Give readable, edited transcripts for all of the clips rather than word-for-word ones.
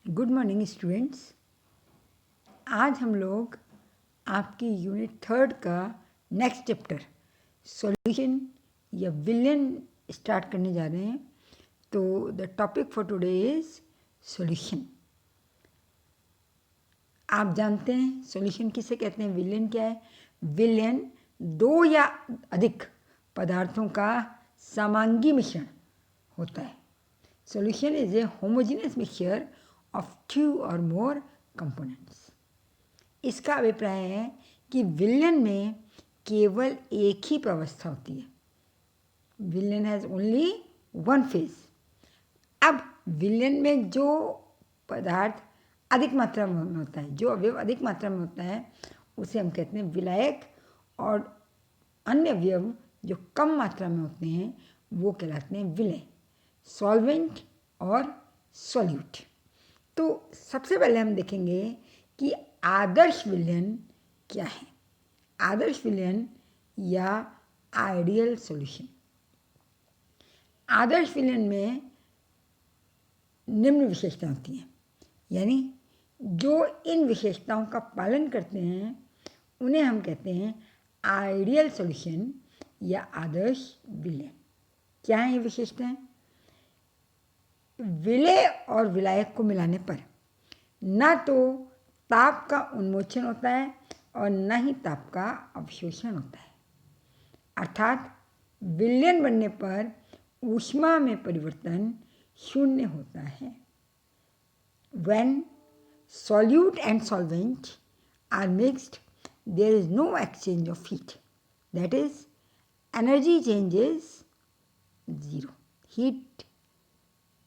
Good morning students. आज हम लोग आपकी यूनिट 3 का नेक्स्ट चैप्टर सॉल्यूशन या विलियन स्टार्ट करने जा रहे हैं। तो the topic for today is solution. आप जानते हैं सॉल्यूशन किसे कहते हैं, विलियन क्या है। विलियन दो या अधिक पदार्थों का समांगी मिश्रण होता है। Solution is a homogeneous mixture of 2 और मोर कंपोनेंट्स। इसका अभिप्राय है कि विलयन में केवल एक ही प्रावस्था होती है। विलयन हैज़ ओनली वन फेज। अब विलयन में जो पदार्थ अधिक मात्रा में होता है, जो अवयव अधिक मात्रा में होता है, उसे हम कहते हैं विलायक, और अन्य अवयव जो कम मात्रा में होते हैं वो कहलाते हैं विलय, सॉल्वेंट और सॉल्यूट। तो सबसे पहले हम देखेंगे कि आदर्श विलयन क्या है। आदर्श विलयन या आइडियल सॉल्यूशन। आदर्श विलयन में निम्न विशेषताएं होती हैं, यानी जो इन विशेषताओं का पालन करते हैं उन्हें हम कहते हैं आइडियल सॉल्यूशन या आदर्श विलयन। क्या है ये विशेषताएं? विलय और विलायक को मिलाने पर न तो ताप का उन्मोचन होता है और न ही ताप का अवशोषण होता है, अर्थात विलयन बनने पर ऊष्मा में परिवर्तन शून्य होता है। When solute and solvent are mixed, there is no exchange of heat. That is, energy changes zero. Heat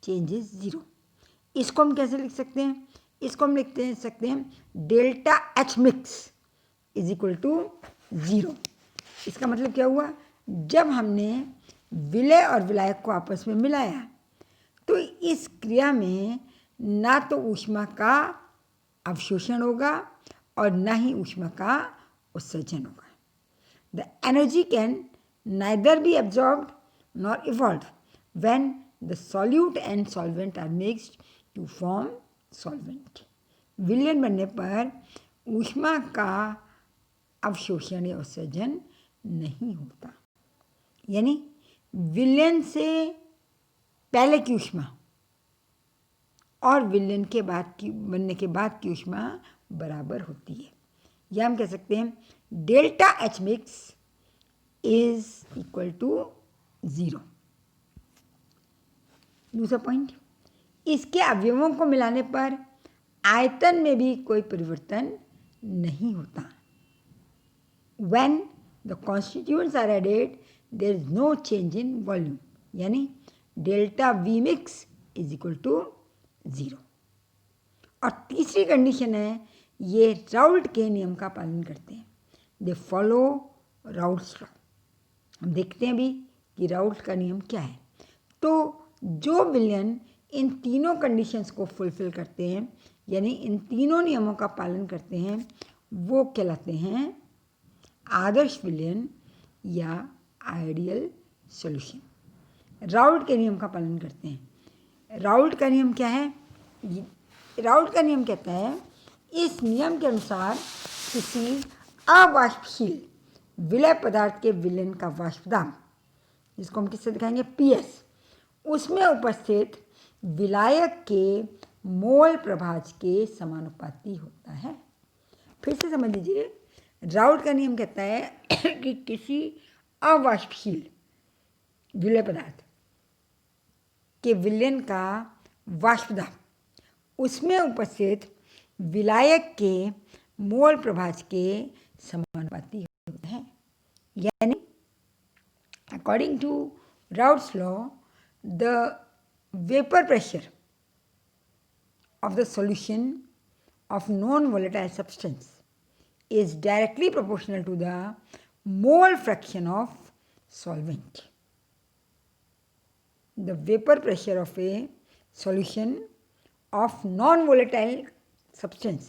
changes zero. इसको हम कैसे लिख सकते हैं? इसको हम लिख सकते हैं delta H mix is equal to 0। इसका मतलब क्या हुआ? जब हमने विलय और विलायक को आपस में मिलाया तो इस क्रिया में ना तो ऊष्मा का अवशोषण होगा और ना ही ऊष्मा का उत्सर्जन होगा। The energy can neither be absorbed nor evolve when the solute and solvent are mixed to form solvent. विलयन बनने पर ऊष्मा का अवशोषण या उत्सर्जन नहीं होता, यानी विलयन से पहले की ऊष्मा और विलयन के बाद की बनने के बाद की ऊष्मा बराबर होती है। या हम कह सकते हैं delta H mix is equal to 0। दूसरा पॉइंट, इसके अवयवों को मिलाने पर आयतन में भी कोई परिवर्तन नहीं होता। When the constituents are added, there is no change in volume, यानी delta V mix is equal to 0। और तीसरी कंडीशन है, ये राउल्ट के नियम का पालन करते हैं। They follow Raoult's law. हम देखते हैं अभी कि राउल्ट का नियम क्या है। तो जो विलयन इन तीनों कंडीशंस को फुलफिल करते हैं, यानी इन तीनों नियमों का पालन करते हैं, वो कहलाते हैं आदर्श विलयन या आइडियल सॉल्यूशन। राउल्ट के नियम का पालन करते हैं। राउल्ट का नियम क्या है? राउल्ट का नियम कहता है, इस नियम के अनुसार किसी अवाष्पशील विलय पदार्थ के विलयन का वाष्प दाब, जिसको हम किससे दिखाएंगे? पीएस, उसमें उपस्थित विलायक के मोल प्रभाज के समानुपाती होता है। फिर से समझ लीजिए, राउल्ट का नियम कहता है कि किसी अवाष्पशील विलय पदार्थ के विलयन का वाष्प दाब उसमें उपस्थित विलायक के मोल प्रभाज के समानुपाती होता है। यानी according to Raoult's law, the vapour pressure of the solution of non-volatile substance is directly proportional to the mole fraction of solvent. The vapor pressure of a solution of non-volatile substance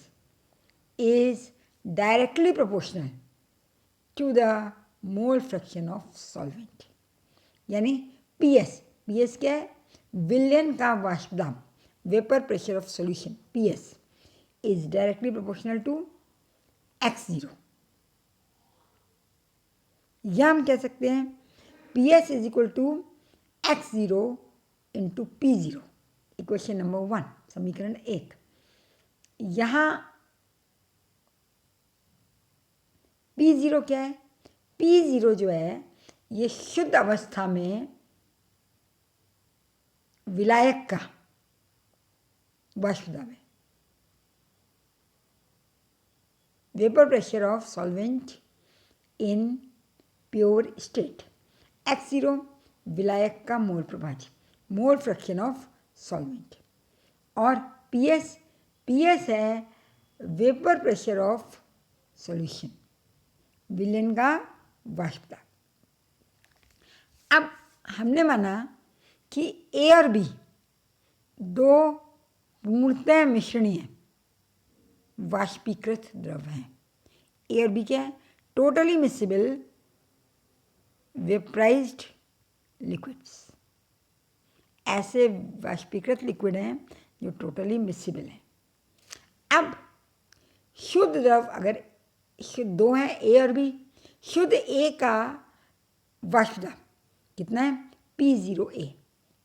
is directly proportional to the mole fraction of solvent. यानी PS क्या है? विलयन का वाष्प दाब, vapour pressure of solution PS is directly proportional to x0। या हम कह सकते हैं PS is equal to x0 into P0, equation number 1, समीकरण 1। यहाँ P0 क्या है? P0 जो है ये शुद्ध अवस्था में विलायक का वाष्प दाब है। Vapour pressure of solvent in pure state. x0 विलायक का मोल प्रभाज, मोल फ्रैक्शन ऑफ सॉल्वेंट। और PS है वेपर प्रेशर ऑफ सॉल्यूशन, विलयन का वाष्प दाब। अब हमने माना कि A और B दो पूर्णतः मिश्रणीय वाष्पीकृत द्रव हैं। A और B क्या है? Totally miscible vaporized liquids. ऐसे वाष्पीकृत लिक्विड हैं जो टोटली मिसिबल हैं। अब शुद्ध द्रव अगर शुद्ध दो हैं A और B, शुद्ध A का वाष्प दाब कितना है? P0A।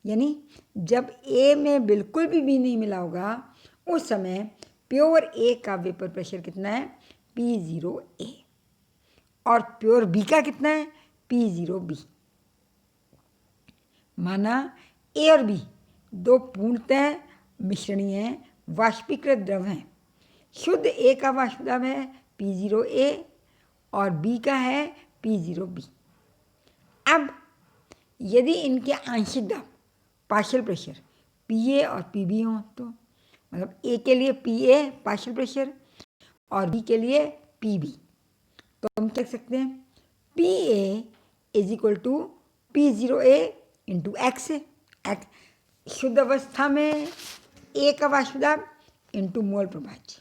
यानी जब A में बिल्कुल भी B नहीं मिला होगा उस समय प्योर A का वेपर प्रेशर कितना है? P0A। और प्योर B का कितना है? P0B। माना A और B दो पूर्णतः मिश्रणीय वाष्पीकृत द्रव हैं। शुद्ध A का वाष्प दाब है P0A और B का है P0B। अब यदि इनके आंशिक दाब पार्शियल प्रेशर PA और PB हो, तो मतलब A के लिए PA पार्शियल प्रेशर और B के लिए PB, तो हम कह सकते हैं PA is equal to P0A into X। शुद्ध अवस्था में A का वाष्प दाब इंटू मोल प्रभाज।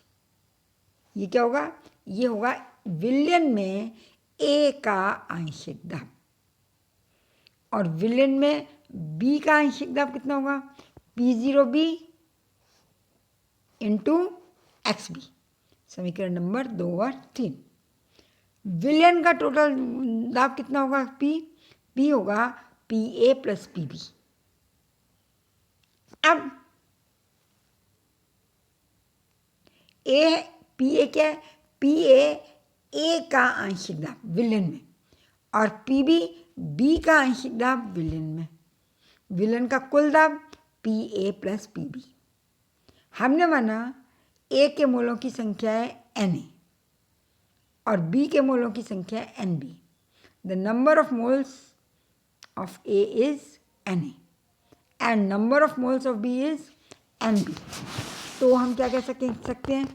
ये क्या होगा? ये होगा विलयन में A का आंशिक दाब। और विलयन में B का आंशिक दाब कितना होगा? P0B इंटू XB, समीकरण नंबर 2 और 3। विलयन का टोटल दाब कितना होगा? P होगा PA प्लस PB। अब PA क्या है? PA A का आंशिक दाब विलयन में और PB B का आंशिक दाब विलयन में। विलयन का कुल दाब PA प्लस PB। हमने माना A के मोलों की संख्या है Na और B के मोलों की संख्या है Nb। The number of moles of A is Na and number of moles of B is Nb। तो हम क्या कह सकते हैं?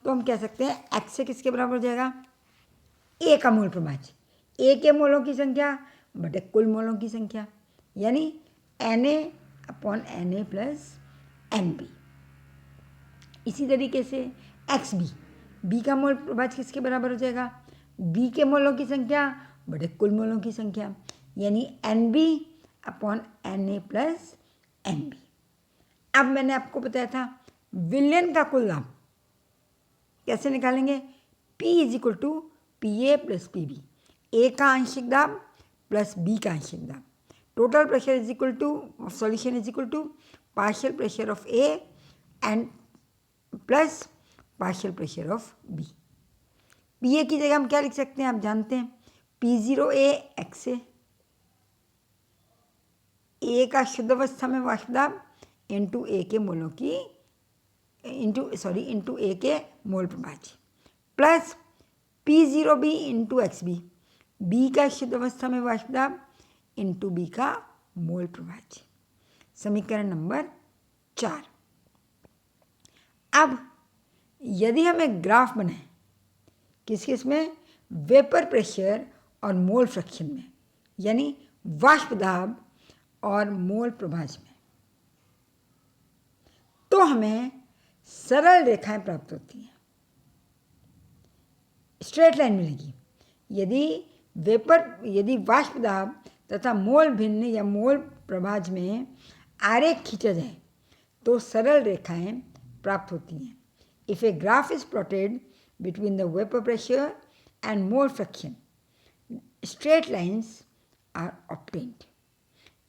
तो हम कह सकते हैं X से किसके बराबर हो जाएगा? A का मोल प्रभाज, A के मोलों की संख्या बटे कुल मोलों की संख्या, यानी Na upon Na plus Nb। इसी तरीके से XB, B का मोल प्रभाज किसके बराबर हो जाएगा? B के मोलों की संख्या बटे कुल मोलों की संख्या, यानी Nb upon Na plus Nb। अब मैंने आपको बताया था विलयन का कुल दाब कैसे निकालेंगे? P is equal to PA plus PB। A का आंशिक दाब प्लस B का आंशिक दाब। Total pressure is equal to of solution is equal to partial pressure of A and plus partial pressure of B। PA की जगह हम क्या लिख सकते हैं? आप जानते हैं P0A XA, A का शुद्ध अवस्था में वाष्प दाब इंटू A के मोलों की इंटू A के मोल प्रभाज, plus P0B into XB, B का शुद्ध अवस्था में वाष्प दाब इंटू B का मोल प्रभाज, समीकरण नंबर 4। अब यदि हम एक ग्राफ बनाएं किस में? वेपर प्रेशर और मोल फ्रैक्शन में, यानी वाष्प दाब और मोल प्रभाज में, तो हमें सरल रेखाएं प्राप्त होती हैं, स्ट्रेट लाइन मिलेगी। यदि वाष्प दाब तथा मोल भिन्न या मोल प्रभाज में आरेख खींचा जाए तो सरल रेखाएं प्राप्त होती हैं. If a graph is plotted between the vapour pressure and mole fraction, straight lines are obtained.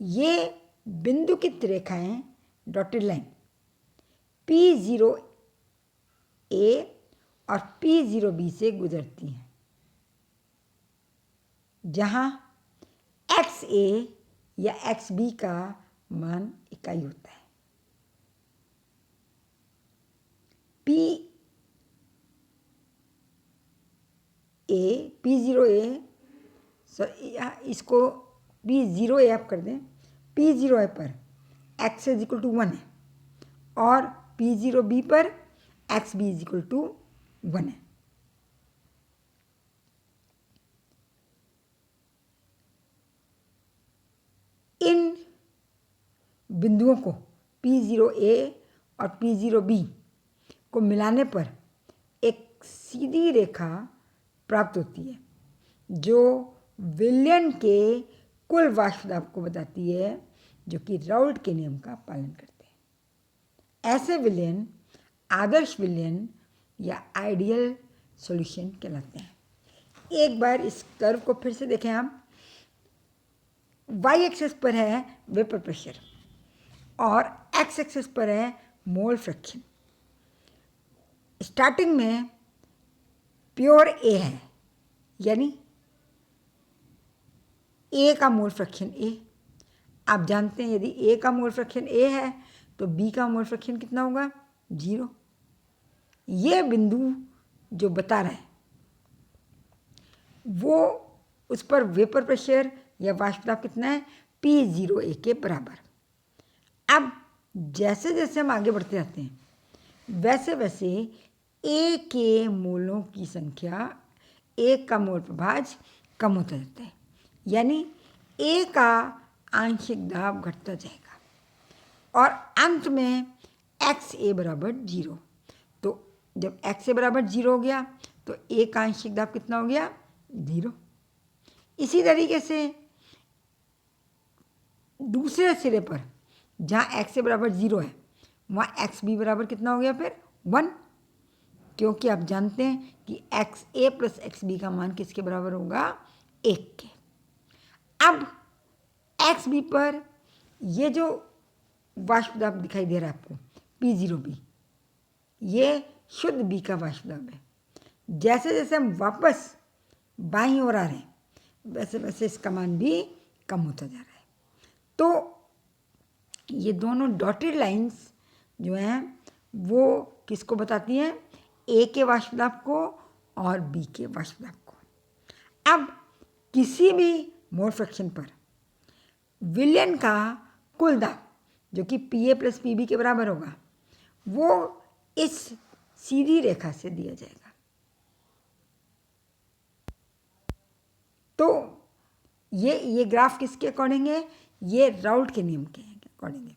ये बिंदुकित रेखाएं, डॉटेड लाइन, P0A और P0B से गुजरती हैं, जहां XA या XB का मान इकाई होता है. P0A, इसको P0A आप कर दें. P0A पर x इज इक्वल टू 1 है और P0B पर XB इज इक्वल टू 1 है. इन बिंदुओं को P0A और P0B को मिलाने पर एक सीधी रेखा प्राप्त होती है जो विलियन के कुल वाष्प दाब को बताती है, जो कि राउल्ट के नियम का पालन करते हैं. ऐसे विलयन आदर्श विलयन या आइडियल सॉल्यूशन कहलाते हैं. एक बार इस कर्व को फिर से देखें आप. वाई एक्सिस पर है वेपर प्रेशर और एक्स एक्सिस पर है मोल फ्रैक्शन. स्टार्टिंग में प्योर ए है, यानी ए का मोल फ्रैक्शन ए. आप जानते हैं यदि ए का मोल फ्रैक्शन ए है तो बी का मोल फ्रैक्शन कितना होगा? 0. ये बिंदु जो बता रहा है वो उस पर वेपर प्रेशर या वाष्प दाब कितना है? P0A के बराबर. अब जैसे जैसे हम आगे बढ़ते जाते हैं वैसे वैसे ए के मोलों की संख्या, एक का मोल प्रभाज कम होता जाता है, यानी ए का आंशिक दाब घटता जाएगा और अंत में XA बराबर 0. तो जब XA बराबर 0 हो गया तो ए का आंशिक दाब कितना हो गया? 0. इसी तरीके से दूसरे सिरे पर जहाँ XA बराबर 0 है वहाँ XB बराबर कितना हो गया फिर? 1, क्योंकि आप जानते हैं कि XA प्लस XB का मान किसके बराबर होगा? 1 के. अब XB पर ये जो वाष्प दाब दिखाई दे रहा है आपको P0B, ये शुद्ध B का वाष्प दाब है. जैसे जैसे हम वापस बाईं ओर आ रहे हैं वैसे वैसे इसका मान भी कम होता जा रहा है. तो ये दोनों डॉटेड लाइंस जो हैं वो किसको बताती हैं? ए के वाष्प दाब को और बी के वाष्प दाब को. अब किसी भी मोल फ्रैक्शन पर विलयन का कुल दाब जो कि PA प्लस PB के बराबर होगा वो इस सीधी रेखा से दिया जाएगा. तो ये ग्राफ किसके अकॉर्डिंग है? ये राउल्ट के नियम के अकॉर्डिंग है.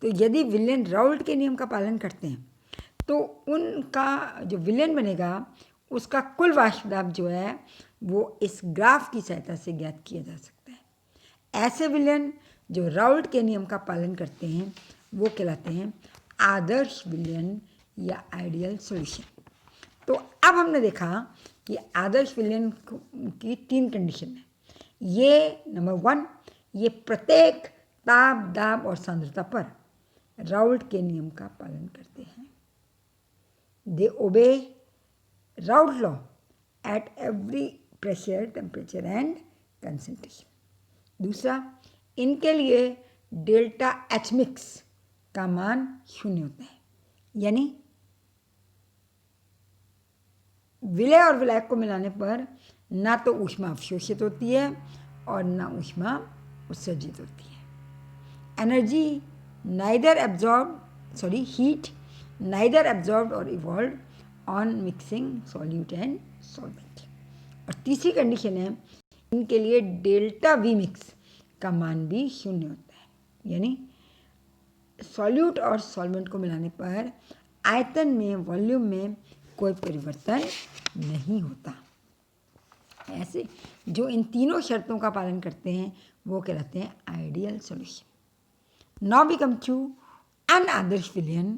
तो यदि विलयन राउल्ट के नियम का पालन करते हैं तो उनका जो विलयन बनेगा उसका कुल वाष्प दाब जो है वो इस ग्राफ की सहायता से ज्ञात किया जा सकता है. ऐसे विलयन जो राउल्ट के नियम का पालन करते हैं वो कहलाते हैं आदर्श विलयन या आइडियल सॉल्यूशन. तो अब हमने देखा कि आदर्श विलयन की 3 कंडीशन है. ये नंबर 1, ये प्रत्येक ताप, दाब और सांद्रता पर राउल्ट के नियम का पालन करते हैं. They obey Raoult law at every pressure, temperature and concentration. दूसरा, इनके लिए डेल्टा H मिक्स का मान 0 होता है, यानी विलय और विलायक को मिलाने पर ना तो ऊष्मा अवशोषित होती है और ना ऊष्मा उत्सर्जित होती है. Energy neither heat neither absorbed or evolved on mixing solute and solvent. और तीसरी कंडीशन है इनके लिए डेल्टा V मिक्स का मान भी 0 होता है, यानी सॉल्यूट और सॉल्वेंट को मिलाने पर आयतन में, वॉल्यूम में कोई परिवर्तन नहीं होता. ऐसे जो इन तीनों शर्तों का पालन करते हैं वो कहलाते हैं ideal solution. Now we come to अनादर्श विलयन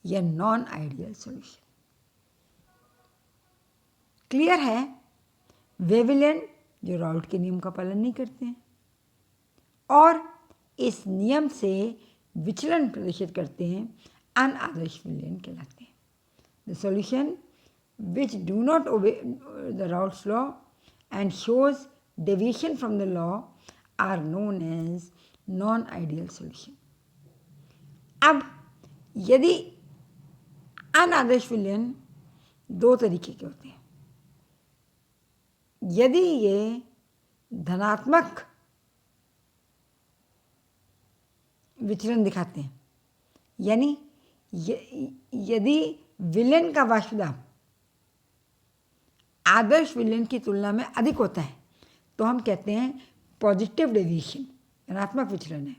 या नॉन आइडियल सॉल्यूशन। क्लियर है? वे विलयन जो राउल्ट के नियम का पालन नहीं करते हैं और इस नियम से विचलन प्रदर्शित करते हैं, अनादर्श विलयन कहलाते हैं। The solution which do not obey the Raoult's law and shows deviation from the law are known as non-ideal solution. अब यदि अनादर्श विलयन दो तरीके के होते हैं, यदि ये धनात्मक विचलन दिखाते हैं, यानी यदि विलयन का वाष्पदाब आदर्श विलयन की तुलना में अधिक होता है तो हम कहते हैं पॉजिटिव डेविएशन, ऋणात्मक विचलन है।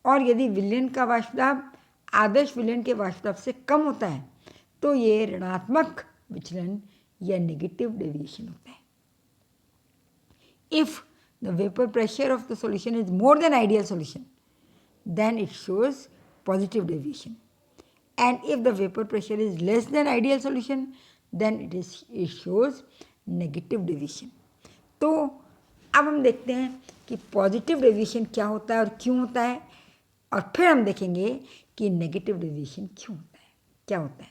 और यदि विलयन का वाष्पदाब आदर्श विलयन के वाष्पदाब से कम होता है तो ये ऋणात्मक विचलन या नेगेटिव डेविएशन होता है। If the vapour pressure of the solution is more than ideal solution then it shows positive deviation, and if the vapor pressure is less than ideal solution then it shows negative deviation. तो अब हम देखते हैं कि positive deviation क्या होता है और क्यों होता है, और फिर हम देखेंगे कि नेगेटिव डेविएशन क्यों होता है, क्या होता है।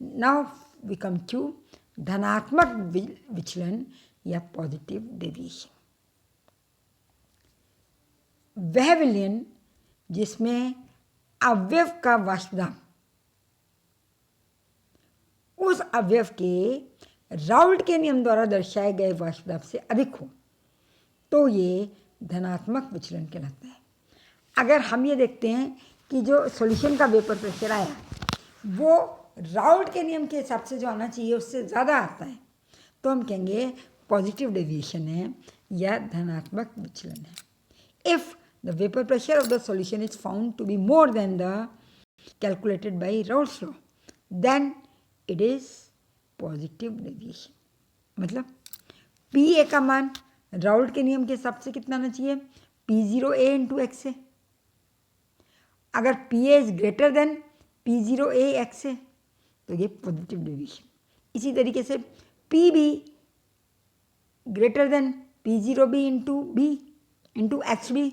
नाउ वी कम टू धनात्मक विचलन या पॉजिटिव डेविएशन। वह विलयन जिसमें अवयव का वाष्पदाब उस अवयव के राउल्ट के नियम द्वारा दर्शाए गए वाष्पदाब से अधिक हो तो ये धनात्मक विचलन कहलाता है। अगर हम ये देखते हैं कि जो सॉल्यूशन का वेपर प्रेशर आया वो राउल्ट के नियम के हिसाब से जो आना चाहिए उससे ज़्यादा आता है तो हम कहेंगे पॉजिटिव डेविएशन है या धनात्मक विचलन है। If the vapor pressure of the solution is found to be more than the calculated by Raoult's law, then it is positive deviation. मतलब PA का मान राउल्ट के नियम के हिसाब से कितना आना चाहिए, P0A इंटू एक्स है। अगर PA is greater then P0A x है तो ये पॉजिटिव डेविएशन। इसी तरीके से PB greater than P0B into B into XB,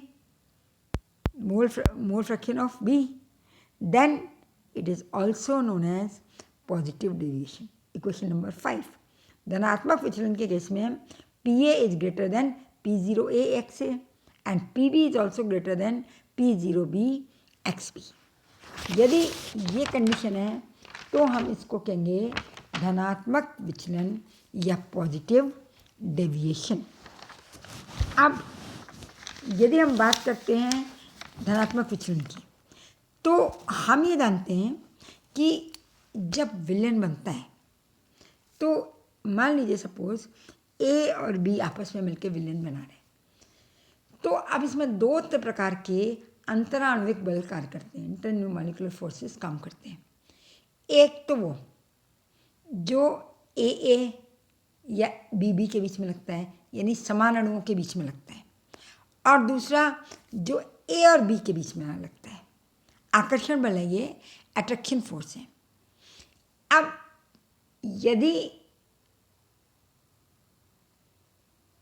mole fraction of B, then it is also known as positive deviation. Equation number 5. धनात्मक विचलन के केस में PA is greater than P0A XA and PB is also greater than P0B XB. यदि ये condition है तो हम इसको कहेंगे धनात्मक विचलन या पॉजिटिव डेविएशन। अब यदि हम बात करते हैं धनात्मक विचलन की तो हम ये जानते हैं कि जब विलयन बनता है तो मान लीजिए सपोज ए और बी आपस में मिलकर विलयन बना रहे हैं तो अब इसमें दो प्रकार के अंतराण्विक बल कार्य करते हैं, इंटरन्यूमोलिकुलर फोर्सेस काम करते हैं। एक तो वो जो ए या बी के बीच में लगता है यानी समान अणुओं के बीच में लगता है, और दूसरा जो ए और बी के बीच में लगता है, आकर्षण बल है, ये अट्रैक्शन फोर्स है। अब यदि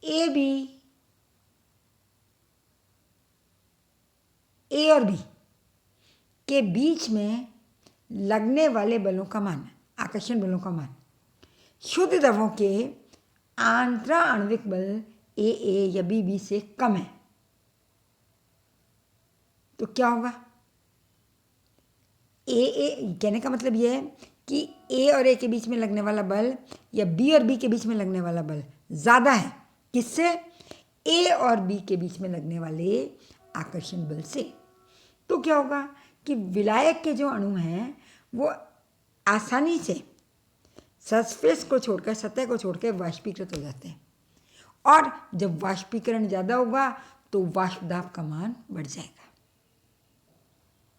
ए और बी के बीच में लगने वाले बलों का मान, आकर्षण बलों का मान शुद्ध द्रवों के आंतरा आणविक बल ए या बी से कम है तो क्या होगा। ए कहने का मतलब यह है कि ए और ए के बीच में लगने वाला बल या बी और बी के बीच में लगने वाला बल ज़्यादा है किससे, ए और बी के बीच में लगने वाले आकर्षण बल से। तो क्या होगा कि विलायक के जो अणु हैं वो आसानी से सरफेस को छोड़कर, सतह को छोड़कर वाष्पीकृत हो जाते हैं, और जब वाष्पीकरण ज़्यादा होगा तो वाष्पदाब का मान बढ़ जाएगा।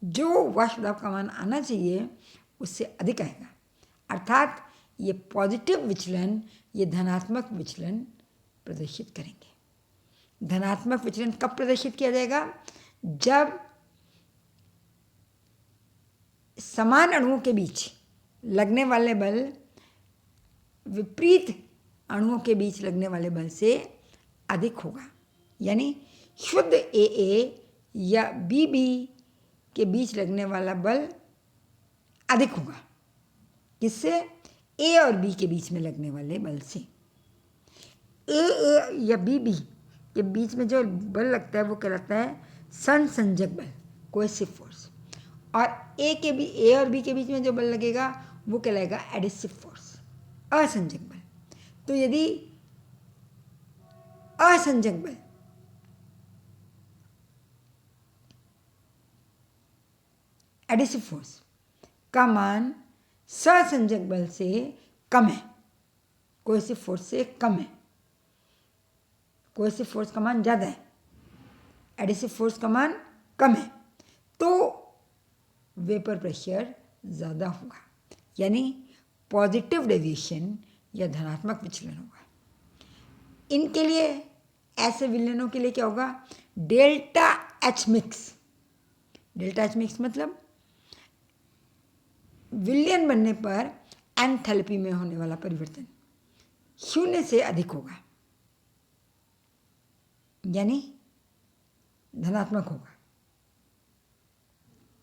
जो वाष्पदाब का मान आना चाहिए उससे अधिक आएगा, अर्थात ये पॉजिटिव विचलन, ये धनात्मक विचलन प्रदर्शित करेंगे। धनात्मक विचलन कब प्रदर्शित किया जाएगा, जब समान अणुओं के बीच लगने वाले बल विपरीत अणुओं के बीच लगने वाले बल से अधिक होगा। यानी शुद्ध ए या बी के बीच लगने वाला बल अधिक होगा। किससे? ए और बी के बीच में लगने वाले बल से। ए या बी के बीच में जो बल लगता है वो कहलाता है संसंजक बल, कोएसिव फोर्स। और ए और बी के बीच में जो बल लगेगा वो कहलाएगा एडिसिव फोर्स, असंजक बल। तो यदि असंजक बल एडिसिव फोर्स का मान सहसंजक बल से कम है, कोएसिव फोर्स से कम है, कोएसिव फोर्स का मान ज़्यादा है, एडिसिव फोर्स का मान कम है, तो वेपर प्रेशर ज़्यादा होगा, यानी पॉजिटिव डेविएशन या धनात्मक विचलन होगा। इनके लिए, ऐसे विलयनों के लिए क्या होगा? Delta H mix. Delta H mix मतलब विलयन बनने पर एंथैल्पी में होने वाला परिवर्तन 0 से अधिक होगा, यानी धनात्मक होगा।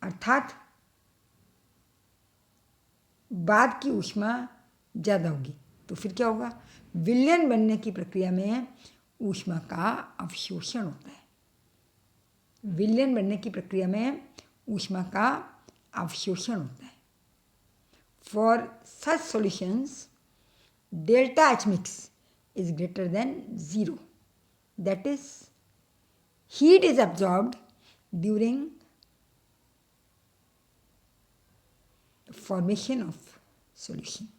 अर्थात बाद की ऊष्मा ज़्यादा होगी। तो फिर क्या होगा? विलयन बनने की प्रक्रिया में ऊष्मा का अवशोषण होता है। विलयन बनने की प्रक्रिया में ऊष्मा का अवशोषण होता है। For such solutions, delta H mix is greater than 0. That is, heat is absorbed during formation of solution.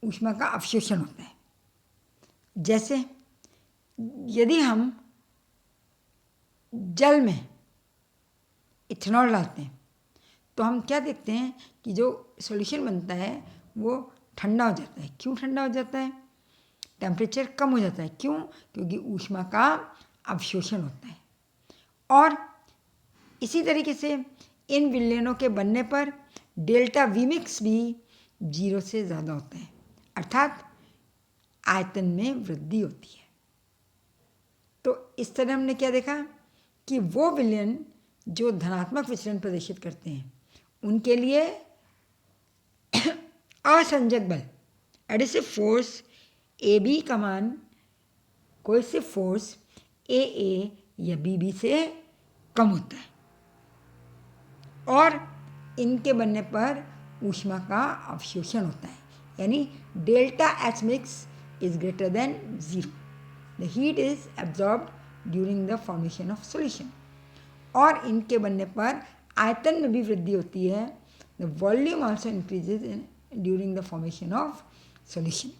ऊष्मा का अवशोषण होता है। जैसे यदि हम जल में इथेनॉल डालते हैं तो हम क्या देखते हैं कि जो सॉल्यूशन बनता है वो ठंडा हो जाता है। क्यों ठंडा हो जाता है? टेम्परेचर कम हो जाता है। क्यों? क्योंकि ऊष्मा का अवशोषण होता है। और इसी तरीके से इन विलयनों के बनने पर डेल्टा वी मिक्स भी 0 से ज़्यादा होता है, अर्थात आयतन में वृद्धि होती है। तो इस तरह हमने क्या देखा कि वो विलयन जो धनात्मक विचलन प्रदर्शित करते हैं उनके लिए असंजक बल एडिसिव फोर्स ए बी का मान कोएसिव फोर्स ए या बी से कम होता है, और इनके बनने पर ऊष्मा का अवशोषण होता है, यानी delta H mix is greater than 0. The heat is absorbed during the formation of solution. और इनके बनने पर आयतन में भी वृद्धि होती है। The volume also increases during the formation of solution,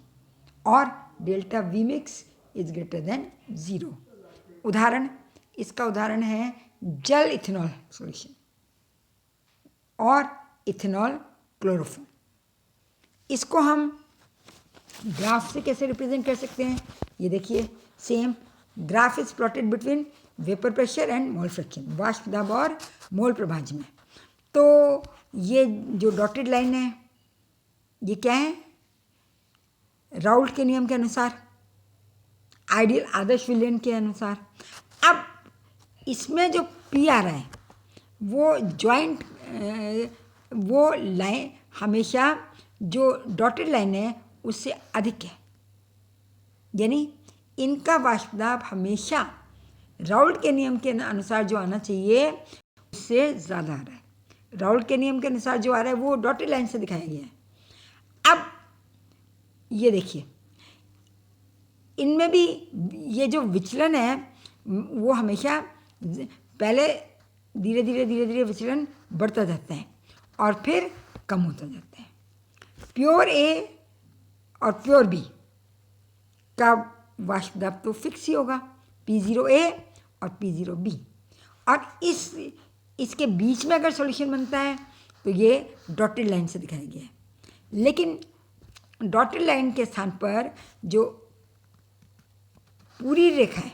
और delta V mix is greater than 0. उदाहरण, इसका उदाहरण है जल इथेनॉल सॉल्यूशन और इथेनॉल क्लोरोफॉर्म। इसको हम ग्राफ से कैसे रिप्रेजेंट कर सकते हैं? ये देखिए, same graph is plotted between vapour pressure and mole fraction, वाष्प दाब और मोल प्रभाज्य में। तो ये जो डॉटेड लाइन है ये क्या है? राउल्ट के नियम के अनुसार, आइडियल आदर्श विलयन के अनुसार। अब इसमें जो पी आ रहा है वो जॉइंट, वो लाइन हमेशा जो डॉटेड लाइन है उससे अधिक है, यानी इनका वाष्प दाब हमेशा राउल्ट के नियम के अनुसार जो आना चाहिए उससे ज़्यादा आ रहा है। राउल्ट के नियम के अनुसार जो आ रहा है वो डॉटेड लाइन से दिखाया गया है। अब ये देखिए, इनमें भी ये जो विचलन है वो हमेशा पहले धीरे धीरे विचलन बढ़ता जाता है और फिर कम होता जाता है। प्योर ए और प्योर बी का वाष्प दाब तो फिक्स ही होगा, P0A और P0B, और इसके बीच में अगर सॉल्यूशन बनता है तो ये डॉटेड लाइन से दिखाया गया है। लेकिन डॉटेड लाइन के स्थान पर जो पूरी रेखा है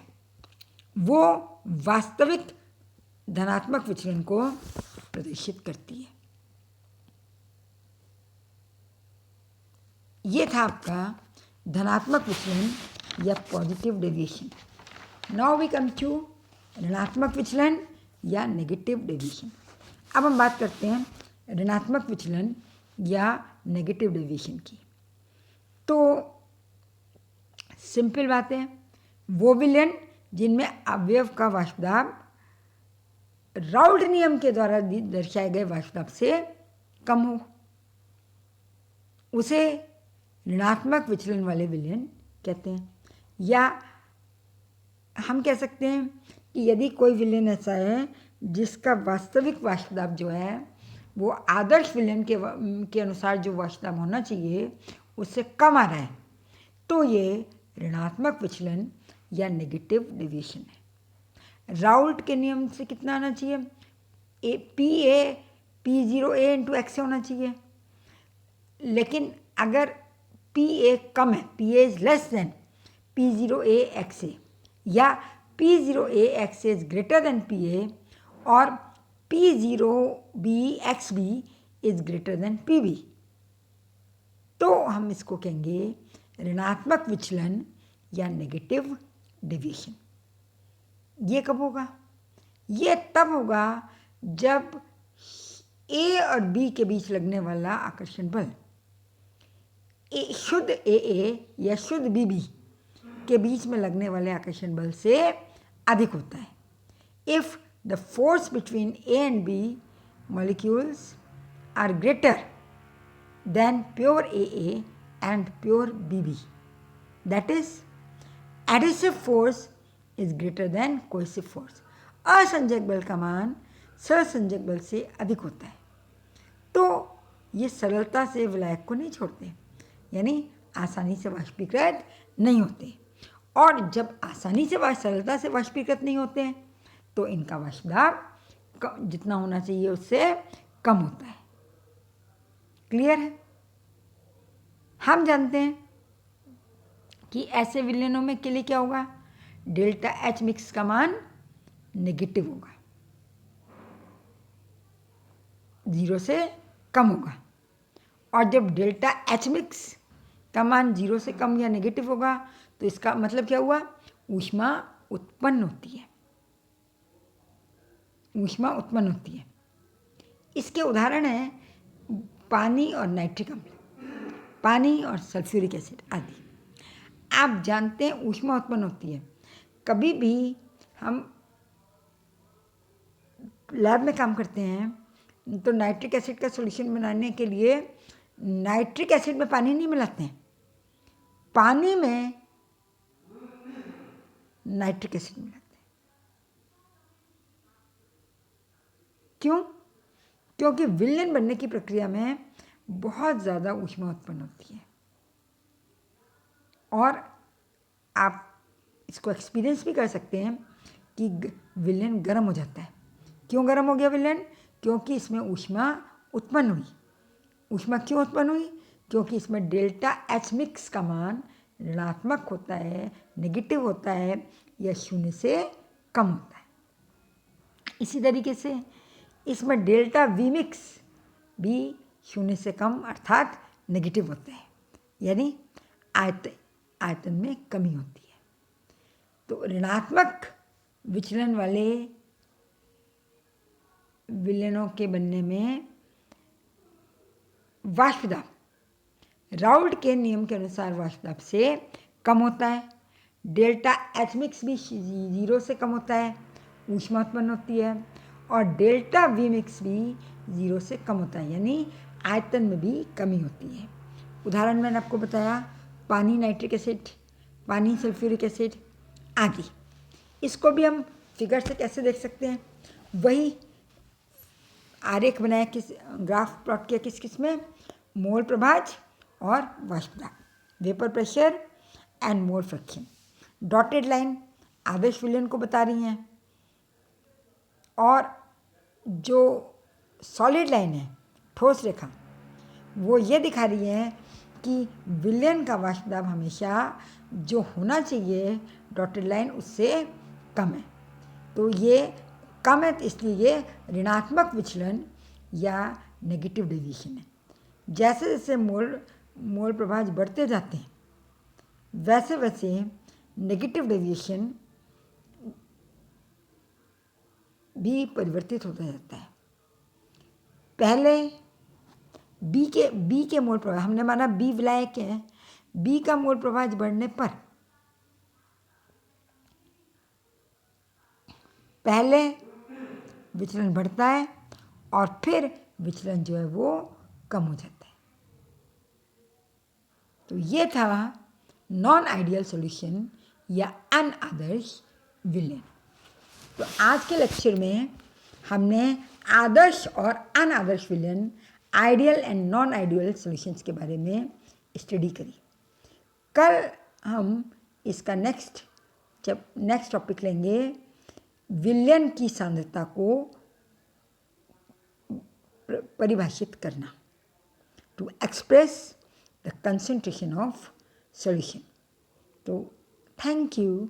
वो वास्तविक धनात्मक विचलन को प्रदर्शित करती है। ये था आपका धनात्मक विचलन या positive deviation. Now we come to ऋणात्मक विचलन या नेगेटिव डेविएशन। अब हम बात करते हैं ऋणात्मक विचलन या नेगेटिव डेविएशन की। तो सिंपल बात है, वो विलयन जिनमें अवयव का वाष्पदाब राउल्ट नियम के द्वारा दर्शाए गए वाष्पदाब से कम हो, उसे ऋणात्मक विचलन वाले विलयन कहते हैं। या हम कह सकते हैं कि यदि कोई विलयन ऐसा है जिसका वास्तविक वाष्पदाब जो है वो आदर्श विलयन के अनुसार जो वाष्पदाब होना चाहिए उससे कम आ रहा है, तो ये ऋणात्मक विचलन या नेगेटिव डेविएशन है। राउल्ट के नियम से कितना आना चाहिए? P0A इंटू एक्स से होना चाहिए। लेकिन अगर PA कम है, PA is less than P0A XA, या P0A XA is greater then PA, और P0B XB is greater then PB, तो हम इसको कहेंगे ऋणात्मक विचलन या नेगेटिव डेविएशन। ये कब होगा? ये तब होगा जब A और B के बीच लगने वाला आकर्षण बल शुद्ध AA या शुद्ध BB के बीच में लगने वाले आकर्षण बल से अधिक होता है। If the force between A and B molecules are greater than pure AA and pure BB, that is adhesive force is greater than cohesive force। असंजक बल का मान सहसंजक बल से अधिक होता है, तो ये सरलता से विलायक को नहीं छोड़ते, यानी आसानी से वाष्पीकृत नहीं होते। और जब आसानी से सरलता से वाष्पीकृत नहीं होते हैं तो इनका वाष्पदाब जितना होना चाहिए उससे कम होता है। क्लियर है? हम जानते हैं कि ऐसे विलयनों में के लिए क्या होगा? डेल्टा H मिक्स का मान नेगेटिव होगा, 0 से कम होगा। और जब डेल्टा H मिक्स का मान 0 से कम या नेगेटिव होगा तो इसका मतलब क्या हुआ? ऊष्मा उत्पन्न होती है, ऊष्मा उत्पन्न होती है। इसके उदाहरण हैं पानी और नाइट्रिक अम्ल, पानी और सल्फ्यूरिक एसिड आदि। आप जानते हैं ऊष्मा उत्पन्न होती है। कभी भी हम लैब में काम करते हैं तो नाइट्रिक एसिड का सॉल्यूशन बनाने के लिए नाइट्रिक एसिड में पानी नहीं मिलाते हैं, पानी में नाइट्रिक एसिड मिलाते हैं। क्यों? क्योंकि विलयन बनने की प्रक्रिया में बहुत ज़्यादा ऊष्मा उत्पन्न होती है और आप इसको एक्सपीरियंस भी कर सकते हैं कि विलयन गर्म हो जाता है। क्यों गर्म हो गया विलयन? क्योंकि इसमें ऊष्मा उत्पन्न हुई। ऊष्मा क्यों उत्पन्न हुई? क्योंकि इसमें डेल्टा H मिक्स का मान ऋणात्मक होता है, नेगेटिव होता है या 0 से कम होता है। इसी तरीके से इसमें डेल्टा V मिक्स भी 0 से कम अर्थात नेगेटिव होता है, यानी आयतन में कमी होती है। तो ऋणात्मक विचलन वाले विलयनों के बनने में वाष्पदाब राउल्ट के नियम के अनुसार वाष्पदाब से कम होता है। डेल्टा H मिक्स भी 0 से कम होता है, ऊष्मा उत्पन्न होती है, और डेल्टा V मिक्स भी 0 से कम होता है, यानी आयतन में भी कमी होती है। उदाहरण मैंने आपको बताया पानी नाइट्रिक एसिड, पानी सल्फ्यूरिक एसिड आदि। इसको भी हम फिगर से कैसे देख सकते हैं? वही आरेख बनाया, किस ग्राफ प्लॉट किया, किस में? मोल प्रभाज और वाष्पदाब, vapour pressure and mole fraction. Dotted line आदर्श विलयन को बता रही हैं और जो सॉलिड लाइन है, ठोस रेखा, वो ये दिखा रही है कि विलयन का वाष्पदाब हमेशा जो होना चाहिए डॉटेड लाइन उससे कम है। तो ये कम है, तो इसलिए ये ऋणात्मक विचलन या नेगेटिव डेविएशन है। जैसे जैसे मोल प्रभाज बढ़ते जाते हैं, वैसे वैसे नेगेटिव डेविएशन भी परिवर्तित होता जाता है। पहले बी के मोल प्रभाज, हमने माना बी विलायक है, बी का मोल प्रभाज बढ़ने पर पहले विचलन बढ़ता है और फिर विचलन जो है वो कम हो जाता है। तो ये था नॉन आइडियल सॉल्यूशन या अनादर्श विलयन। तो आज के लेक्चर में हमने आदर्श और अनादर्श विलयन, ideal and non ideal solutions के बारे में स्टडी करी। कल हम इसका नेक्स्ट टॉपिक लेंगे, विलयन की सांद्रता को परिभाषित करना, to express the concentration of solution. तो थैंक यू।